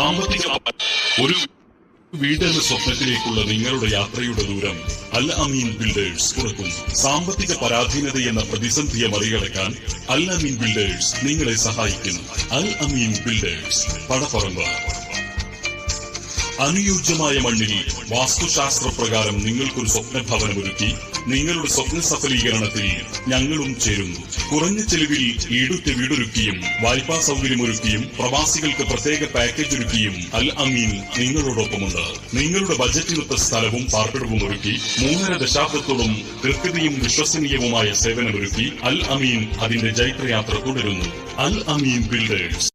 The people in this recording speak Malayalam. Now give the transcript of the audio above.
സാമ്പത്തിക ഒരു വീടെന്ന സ്വപ്നത്തിലേക്കുള്ള നിങ്ങളുടെ യാത്രയുടെ ദൂരം അൽ അമീൻ ബിൽഡേഴ്സ് കുറക്കുന്നു. സാമ്പത്തിക പരാധീനത എന്ന പ്രതിസന്ധിയെ മറികടക്കാൻ അൽ അമീൻ ബിൽഡേഴ്സ് നിങ്ങളെ സഹായിക്കുന്നു. അൽ അമീൻ ബിൽഡേഴ്സ്, പടപ്പറമ്പ്. അനുയോജ്യമായ മണ്ണിൽ വാസ്തുശാസ്ത്രപ്രകാരം നിങ്ങൾക്കൊരു സ്വപ്ന ഭവനമൊരുക്കി നിങ്ങളുടെ സ്വപ്ന സഫലീകരണത്തിൽ ഞങ്ങളും ചേരുന്നു. കുറഞ്ഞ ചെലവിൽ ഈടുറ്റ വീടൊരുക്കിയും വായ്പാ സൗകര്യമൊരുക്കിയും പ്രവാസികൾക്ക് പ്രത്യേക പാക്കേജ് ഒരുക്കിയും അൽ അമീൻ നിങ്ങളോടൊപ്പമുണ്ട്. നിങ്ങളുടെ ബജറ്റിനൊത്ത സ്ഥലവും പാർപ്പിടവും ഒരുക്കി 3.5 ദശാബ്ദത്തോളം കൃത്യതയും വിശ്വസനീയവുമായ സേവനമൊരുക്കി അൽ അമീൻ അതിന്റെ ജൈത്രയാത്ര തുടരുന്നു. അൽ അമീൻ ബിൽഡേഴ്സ്.